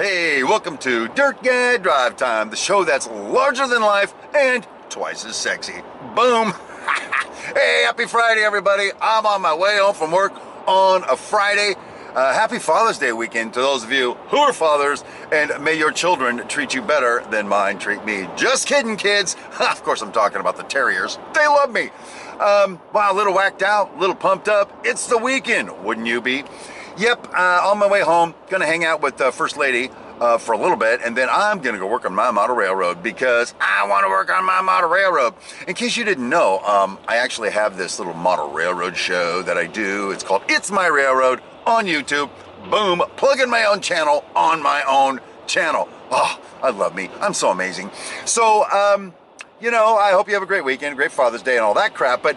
Hey, welcome to Dirt Guy Drive Time, the show that's larger than life and twice as sexy. Boom! Hey, happy Friday, everybody. I'm on my way home from work on a Friday. Happy Father's Day weekend to those of you who are fathers, and may your children treat you better than mine treat me. Just kidding, kids. Of course, I'm talking about the terriers. They love me. Wow, a little whacked out, a little pumped up. It's the weekend, wouldn't you be? Yep, on my way home, gonna hang out with First Lady for a little bit, and then I'm gonna go work on my model railroad because I want to work on my model railroad. In case you didn't know, I actually have this little model railroad show that I do. It's called It's My Railroad on YouTube. Boom, plugging my own channel on my own channel. Oh, I love me. I'm so amazing. So, you know, I hope you have a great weekend, great Father's Day and all that crap, but,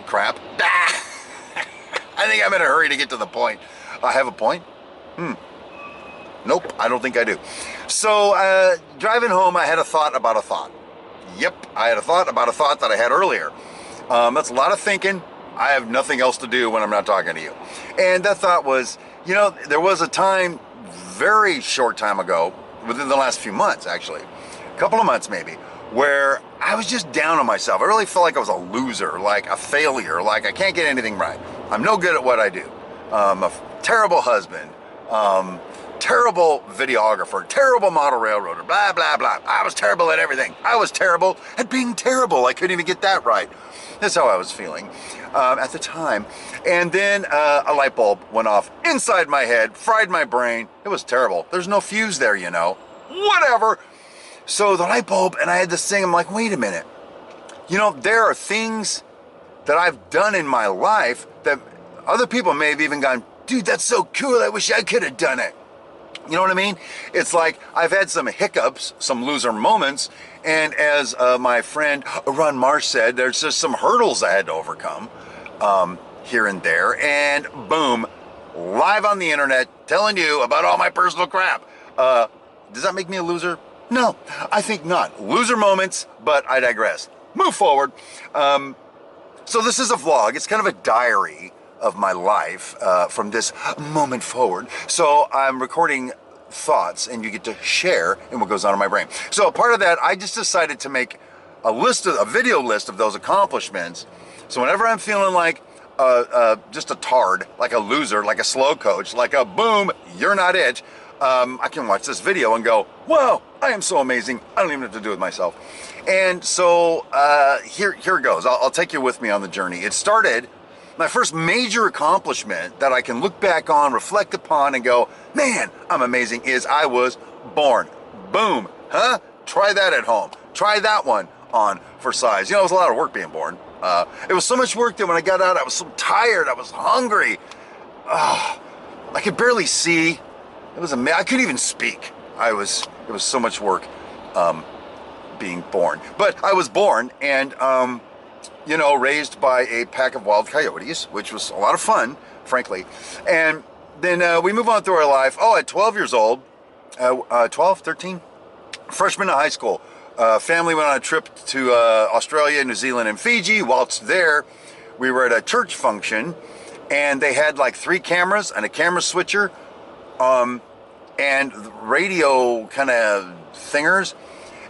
crap. I think I'm in a hurry to get to the point. I have a point? Nope, I don't think I do. So, driving home, I had a thought about a thought. Yep, I had a thought about a thought that I had earlier. That's a lot of thinking. I have nothing else to do when I'm not talking to you. And that thought was, you know, there was a time, very short time ago, within the last few months, actually, a couple of months maybe, where I was just down on myself. I really felt like I was a loser, like a failure, like I can't get anything right. I'm no good at what I do. A terrible husband, terrible videographer, terrible model railroader, blah, blah, blah. I was terrible at everything. I was terrible at being terrible. I couldn't even get that right. That's how I was feeling at the time. And then a light bulb went off inside my head, fried my brain. It was terrible. There's no fuse there, you know. Whatever. So the light bulb, and I had this thing, I'm like, wait a minute. You know, there are things that I've done in my life that other people may have even gone, dude, that's so cool, I wish I could have done it. You know what I mean? It's like I've had some hiccups, some loser moments, and as my friend Ron Marsh said, there's just some hurdles I had to overcome here and there, and boom, live on the internet, telling you about all my personal crap. Does that make me a loser? No, I think not. Loser moments, but I digress. Move forward. So this is a vlog. It's kind of a diary of my life from this moment forward. So I'm recording thoughts and you get to share in what goes on in my brain. So part of that, I just decided to make a video list of those accomplishments. So whenever I'm feeling like just a tard, like a loser, like a slow coach, like a boom, you're not it, I can watch this video and go, wow, I am so amazing. I don't even have to do it myself. And so here it goes. I'll take you with me on the journey. It started, my first major accomplishment that I can look back on, reflect upon, and go, man, I'm amazing, is I was born. Boom. Huh? Try that at home. Try that one on for size. You know, it was a lot of work being born. It was so much work that when I got out, I was so tired. I was hungry. I could barely see. It was amazing. I couldn't even speak. It was so much work being born. But I was born, and you know, raised by a pack of wild coyotes, which was a lot of fun, frankly. And then we move on through our life. Oh, at 12 years old, 12, 13, freshman in high school, family went on a trip to Australia, New Zealand, and Fiji. Whilst there, we were at a church function, and they had like 3 cameras and a camera switcher, and radio kind of thingers.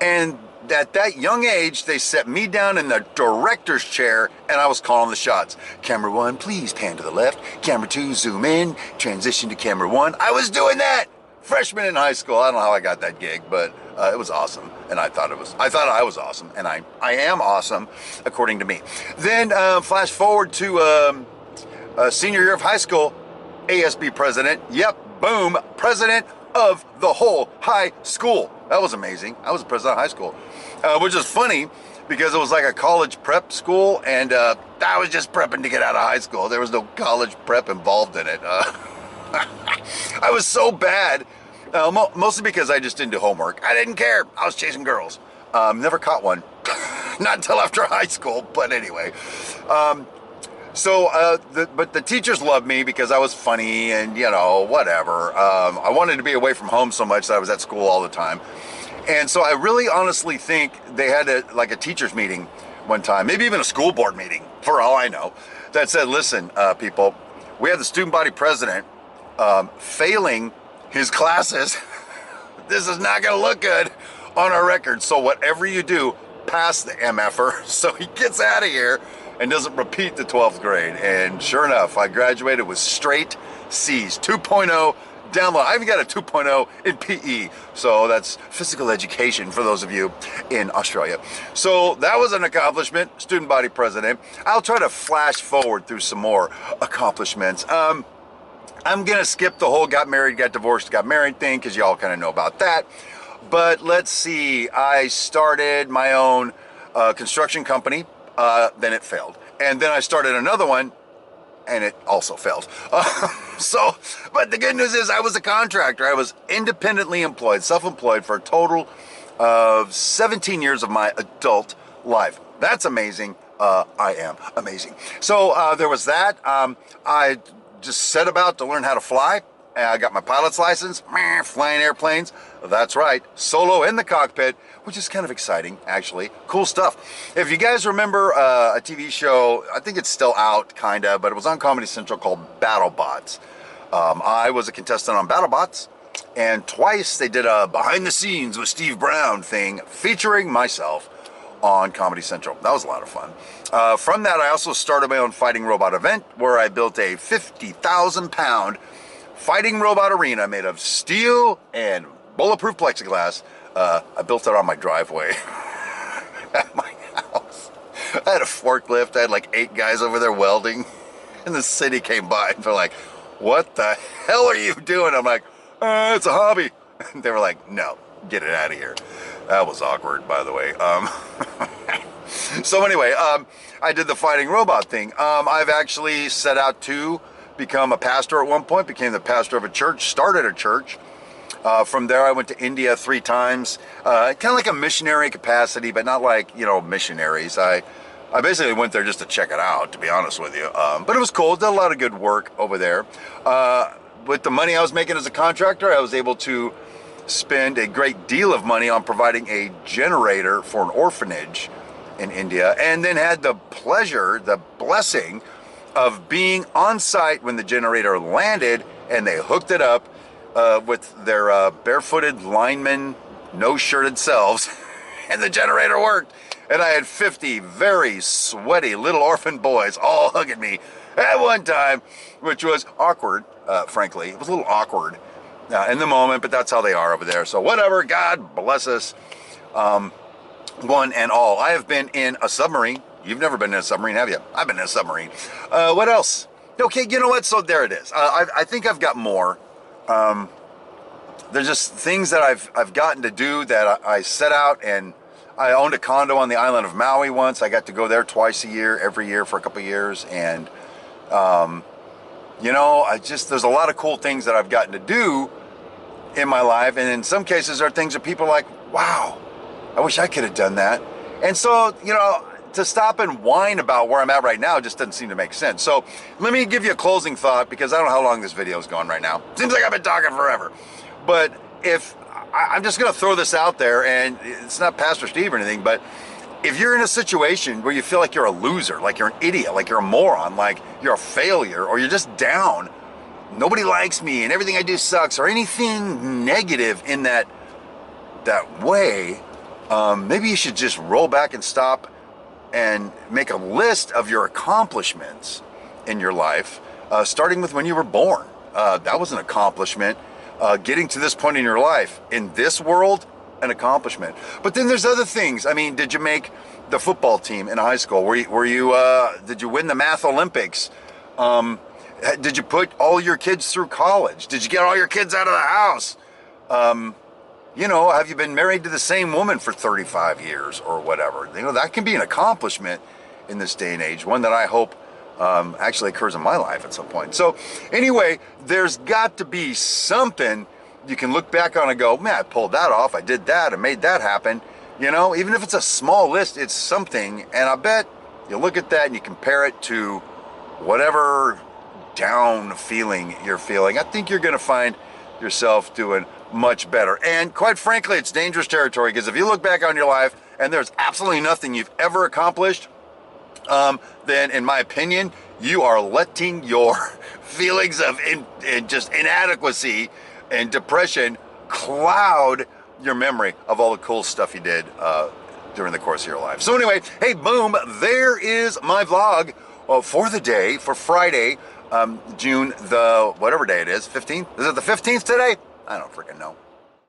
And at that young age, they set me down in the director's chair, and I was calling the shots. Camera 1, please pan to the left. Camera 2, zoom in. Transition to camera 1. I was doing that! Freshman in high school. I don't know how I got that gig, but it was awesome. And I thought I was awesome, and I am awesome, according to me. Then flash forward to senior year of high school, ASB president. Yep, boom, president of the whole high school. That was amazing. I was the president of high school, which is funny because it was like a college prep school, and I was just prepping to get out of high school. There was no college prep involved in it. I was so bad, mostly because I just didn't do homework. I didn't care. I was chasing girls. Never caught one. Not until after high school, but anyway. But the teachers loved me because I was funny and, you know, whatever. I wanted to be away from home so much that I was at school all the time. And so I really honestly think they had like a teacher's meeting one time, maybe even a school board meeting, for all I know, that said, listen, people, we have the student body president failing his classes This is not going to look good on our record. So whatever you do, pass the MFer so he gets out of here and doesn't repeat the 12th grade. And sure enough, I graduated with straight C's, 2.0 down low. I even got a 2.0 in PE. So that's physical education for those of you in Australia. So that was an accomplishment, student body president. I'll try to flash forward through some more accomplishments. I'm going to skip the whole got married, got divorced, got married thing because y'all kind of know about that. But let's see, I started my own construction company, then it failed. And then I started another one, and it also failed. But the good news is I was a contractor. I was independently employed, self-employed for a total of 17 years of my adult life. That's amazing. I am amazing. So there was that. I just set about to learn how to fly. I got my pilot's license, flying airplanes. That's right, solo in the cockpit, which is kind of exciting, actually. Cool stuff. If you guys remember a TV show, I think it's still out, kind of, but it was on Comedy Central called BattleBots. I was a contestant on BattleBots, and twice they did a behind the scenes with Steve Brown thing featuring myself on Comedy Central. That was a lot of fun. From that, I also started my own fighting robot event where I built a 50,000 pound fighting robot arena made of steel and bulletproof plexiglass. I built it on my driveway at my house. I had a forklift. I had like 8 guys over there welding, and the city came by and they're like, "What the hell are you doing?" I'm like, "It's a hobby." And they were like, "No, get it out of here." That was awkward, by the way. So anyway, I did the fighting robot thing. I've actually set out to become a pastor at one point, became the pastor of a church, started a church. From there, I went to India 3 times, kind of like a missionary capacity, but not like, you know, missionaries. I basically went there just to check it out, to be honest with you. But it was cool, did a lot of good work over there. With the money I was making as a contractor, I was able to spend a great deal of money on providing a generator for an orphanage in India, and then had the pleasure, the blessing of being on site when the generator landed, and they hooked it up with their barefooted linemen, no-shirted selves, and the generator worked. And I had 50 very sweaty little orphan boys all hugging me at one time, which was awkward, frankly. It was a little awkward in the moment, but that's how they are over there. So whatever, God bless us, one and all. I have been in a submarine. You've never been in a submarine, have you? I've been in a submarine. What else? Okay, you know what? So there it is. I think I've got more. There's just things that I've gotten to do that I set out, and I owned a condo on the island of Maui once. I got to go there twice a year, every year for a couple of years. And, you know, there's a lot of cool things that I've gotten to do in my life. And in some cases there are things that people are like, wow, I wish I could have done that. And so, you know, to stop and whine about where I'm at right now just doesn't seem to make sense. So let me give you a closing thought, because I don't know how long this video is going right now. Seems like I've been talking forever. But I'm just going to throw this out there, and it's not Pastor Steve or anything, but if you're in a situation where you feel like you're a loser, like you're an idiot, like you're a moron, like you're a failure, or you're just down, nobody likes me and everything I do sucks, or anything negative in that way, maybe you should just roll back and stop and make a list of your accomplishments in your life, starting with when you were born. That was an accomplishment. Getting to this point in your life, in this world, an accomplishment. But then there's other things. I mean, did you make the football team in high school? Did you win the math Olympics? Did you put all your kids through college? Did you get all your kids out of the house? You know, have you been married to the same woman for 35 years or whatever? You know, that can be an accomplishment in this day and age, one that I hope actually occurs in my life at some point. So anyway, there's got to be something you can look back on and go, man, I pulled that off, I did that, I made that happen. You know, even if it's a small list, it's something. And I bet you look at that and you compare it to whatever down feeling you're feeling, I think you're going to find yourself doing much better. And quite frankly, it's dangerous territory, because if you look back on your life and there's absolutely nothing you've ever accomplished, then in my opinion, you are letting your feelings of just inadequacy and depression cloud your memory of all the cool stuff you did during the course of your life. So anyway, hey, boom, there is my vlog for the day, for Friday, June the, whatever day it is, 15th? Is it the 15th today? I don't freaking know.